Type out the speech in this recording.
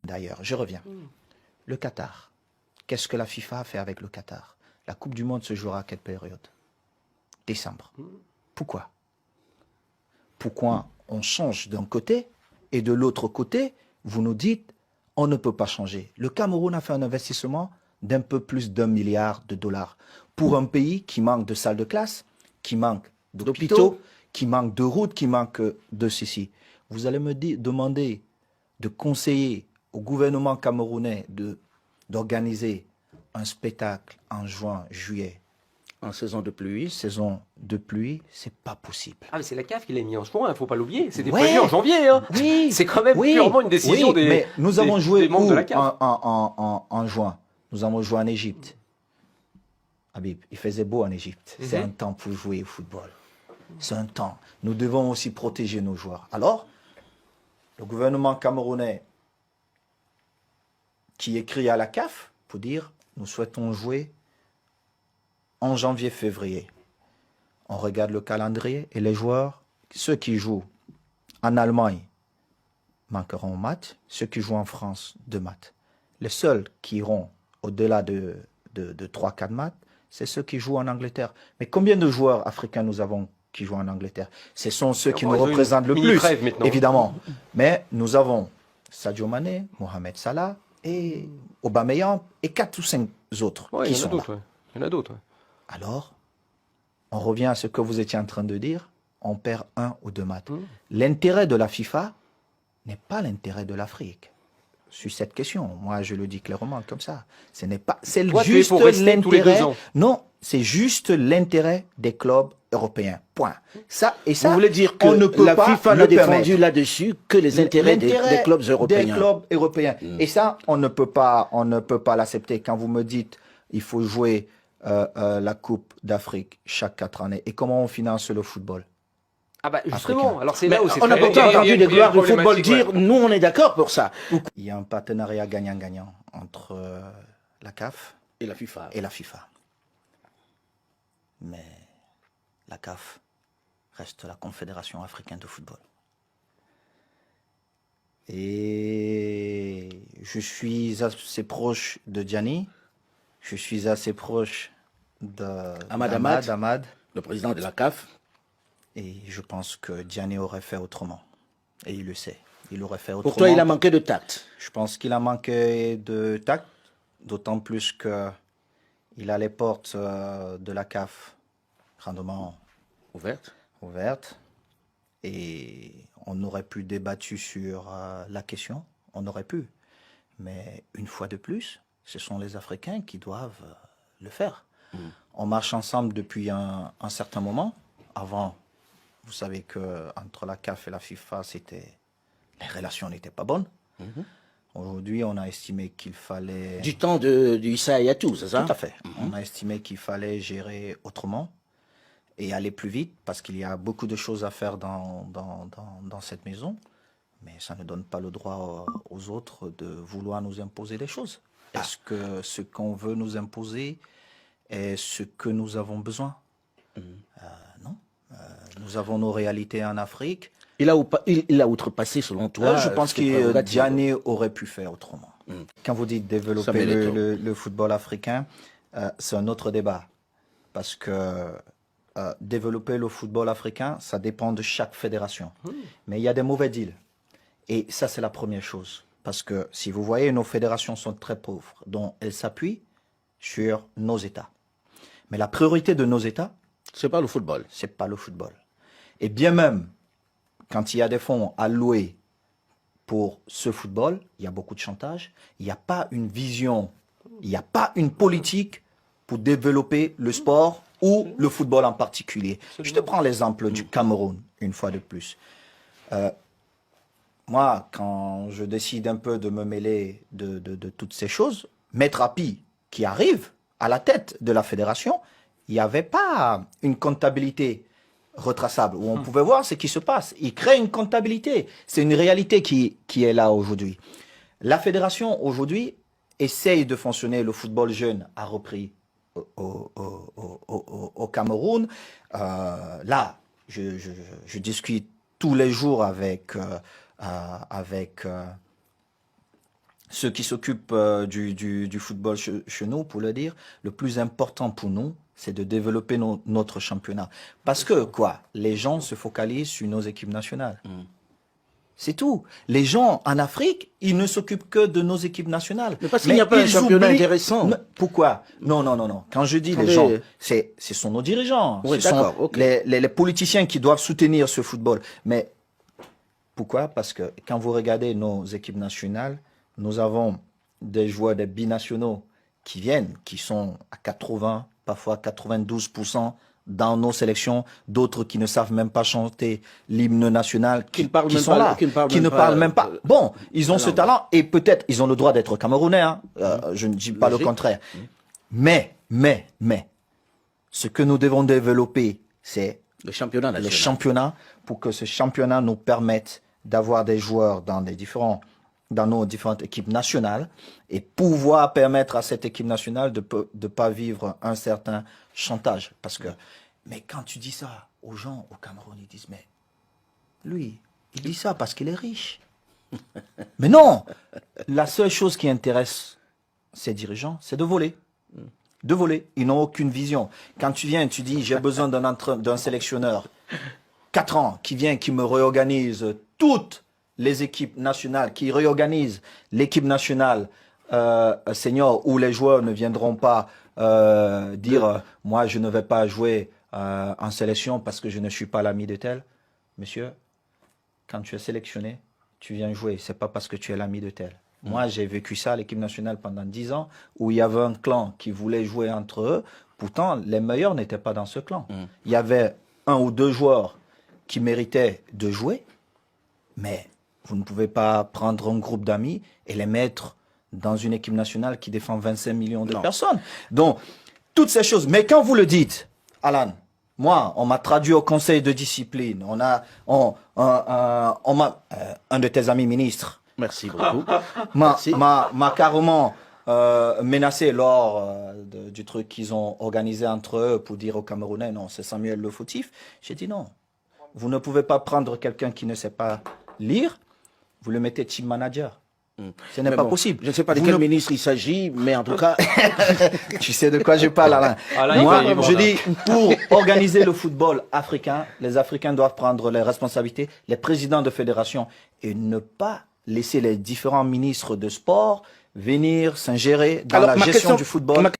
D'ailleurs, je reviens. Le Qatar. Qu'est-ce que la FIFA a fait avec le Qatar? La Coupe du Monde se jouera à quelle période? Décembre. Pourquoi? Pourquoi on change d'un côté et de l'autre côté, vous nous dites on ne peut pas changer. Le Cameroun a fait un investissement d'un peu plus d'1 milliard de dollars pour un pays qui manque de salles de classe, qui manque d'hôpitaux, qui manque de routes, qui manque de ceci. Vous allez me demander de conseiller au gouvernement camerounais d'organiser un spectacle en juin, juillet. En saison de pluie. Saison de pluie, c'est pas possible. Ah, mais c'est la CAF qui l'a mis en juin, il ne faut pas l'oublier. C'était Ouais. prévu en janvier. Hein. Oui. C'est quand même purement une décision des. Mais nous avons joué des membres où de la CAF. en juin? Nous avons joué en Égypte. Habib, il faisait beau en Égypte. C'est un temps pour jouer au football. C'est un temps. Nous devons aussi protéger nos joueurs. Alors, le gouvernement camerounais qui écrit à la CAF pour dire nous souhaitons jouer en janvier-février. On regarde le calendrier et les joueurs, ceux qui jouent en Allemagne manqueront au match, ceux qui jouent en France, 2 matchs. Les seuls qui iront au-delà de 3-4 matchs, c'est ceux qui jouent en Angleterre. Mais combien de joueurs africains nous avons qui jouent en Angleterre? Ce sont ceux qui nous représentent le plus, évidemment. Mais nous avons Sadio Mané, Mohamed Salah et Aubameyang et 4 ou 5 autres qui sont là. Il y en a d'autres. Alors, on revient à ce que vous étiez en train de dire, on perd 1 ou 2 matchs. L'intérêt de la FIFA n'est pas l'intérêt de l'Afrique. Sur cette question, moi je le dis clairement comme ça. Ce n'est pas, c'est juste l'intérêt. Non, c'est juste l'intérêt des clubs européens. Point. Ça et ça. Vous voulez dire que on ne peut la pas FIFA n'a défendu là-dessus que les intérêts des clubs européens. Des clubs européens. Et ça, on ne peut pas l'accepter. Quand vous me dites, il faut jouer la Coupe d'Afrique chaque 4 années. Et comment on finance le football? Ah bah justement, africain. alors c'est là où c'est on a pourtant entendu des gloires du football dire nous on est d'accord pour ça. Il y a un partenariat gagnant-gagnant entre la CAF Et la FIFA. Mais la CAF reste la Confédération africaine de football. Et je suis assez proche de Gianni, je suis assez proche d'Ahmad, le président de la CAF. Et je pense que Gianni aurait fait autrement. Et il le sait. Il aurait fait autrement. Pour toi, il a manqué de tact. Je pense qu'il a manqué de tact, d'autant plus qu'il a les portes de la CAF grandement ouvertes. Et on aurait pu débattre sur la question. On aurait pu. Mais une fois de plus, ce sont les Africains qui doivent le faire. On marche ensemble depuis un certain moment. Avant, vous savez qu'entre la CAF et la FIFA, les relations n'étaient pas bonnes. Aujourd'hui, on a estimé qu'il fallait... Du temps du Issa Hayatou, c'est ça? Tout à fait. On a estimé qu'il fallait gérer autrement et aller plus vite parce qu'il y a beaucoup de choses à faire dans cette maison. Mais ça ne donne pas le droit aux autres de vouloir nous imposer des choses. Est-ce que ce qu'on veut nous imposer est ce que nous avons besoin? Non. Nous avons nos réalités en Afrique. Il a outrepassé, selon toi. Je pense que Gianni aurait pu faire autrement. Quand vous dites développer le football africain, c'est un autre débat. Parce que développer le football africain, ça dépend de chaque fédération. Mais il y a des mauvais deals. Et ça, c'est la première chose. Parce que si vous voyez, nos fédérations sont très pauvres. Donc, elles s'appuient sur nos États. Mais la priorité de nos États, c'est pas le football. C'est pas le football. Et bien même, quand il y a des fonds alloués pour ce football, il y a beaucoup de chantage. Il n'y a pas une vision, il n'y a pas une politique pour développer le sport ou le football en particulier. Je te prends l'exemple du Cameroun, une fois de plus. Moi, quand je décide un peu de me mêler de toutes ces choses, Maître Api, qui arrive à la tête de la fédération, il n'y avait pas une comptabilité retraçable où on pouvait voir ce qui se passe. Il crée une comptabilité. C'est une réalité qui est là aujourd'hui. La fédération, aujourd'hui, essaye de fonctionner. Le football jeune a repris au Cameroun. Là, je discute tous les jours avec ceux qui s'occupent du football chez nous, pour le dire, le plus important pour nous, c'est de développer notre championnat. Parce que, quoi, les gens se focalisent sur nos équipes nationales. C'est tout. Les gens en Afrique, ils ne s'occupent que de nos équipes nationales. Mais parce qu'il n'y a pas un championnat intéressant. Pourquoi? Non. Quand je dis les gens, ce sont nos dirigeants. Oui, ce sont okay. les politiciens qui doivent soutenir ce football. Mais pourquoi? Parce que quand vous regardez nos équipes nationales, nous avons des joueurs des binationaux qui viennent, qui sont à 80, parfois 92% dans nos sélections, d'autres qui ne savent même pas chanter l'hymne national, qui sont là, qui ne parlent même pas. Bon, ils ont ce talent et peut-être ils ont le droit d'être camerounais, hein. Je ne dis pas le contraire. Mais, ce que nous devons développer, c'est le championnat national. Le championnat, pour que ce championnat nous permette d'avoir des joueurs dans nos différentes équipes nationales et pouvoir permettre à cette équipe nationale de pas vivre un certain chantage. Parce que, mais quand tu dis ça aux gens au Cameroun, ils disent, mais lui, il dit ça parce qu'il est riche. Mais non, la seule chose qui intéresse ces dirigeants, c'est de voler. De voler. Ils n'ont aucune vision. Quand tu viens, tu dis, j'ai besoin d'un sélectionneur, 4 ans, qui vient, qui me réorganise toutes les équipes nationales, qui réorganisent l'équipe nationale senior, où les joueurs ne viendront pas dire moi je ne vais pas jouer en sélection parce que je ne suis pas l'ami de tel. Monsieur, quand tu es sélectionné, tu viens jouer, c'est pas parce que tu es l'ami de tel. Moi, j'ai vécu ça à l'équipe nationale pendant 10 ans, où il y avait un clan qui voulait jouer entre eux. Pourtant, les meilleurs n'étaient pas dans ce clan. Il y avait 1 ou 2 joueurs qui méritaient de jouer, mais vous ne pouvez pas prendre un groupe d'amis et les mettre dans une équipe nationale qui défend 25 millions de personnes. Donc, toutes ces choses. Mais quand vous le dites, Alan, moi, on m'a traduit au conseil de discipline. Un de tes amis ministres. Merci beaucoup. m'a carrément menacé lors du truc qu'ils ont organisé entre eux pour dire aux Camerounais, non, c'est Samuel le fautif. J'ai dit non. Vous ne pouvez pas prendre quelqu'un qui ne sait pas lire, vous le mettez team manager. Ce n'est pas possible. Je ne sais pas de quel ministre il s'agit, mais en tout cas... Tu sais de quoi je parle, Alain. Moi, je dis, pour organiser le football africain, les Africains doivent prendre les responsabilités, les présidents de fédération, et ne pas laisser les différents ministres de sport venir s'ingérer dans la gestion du football.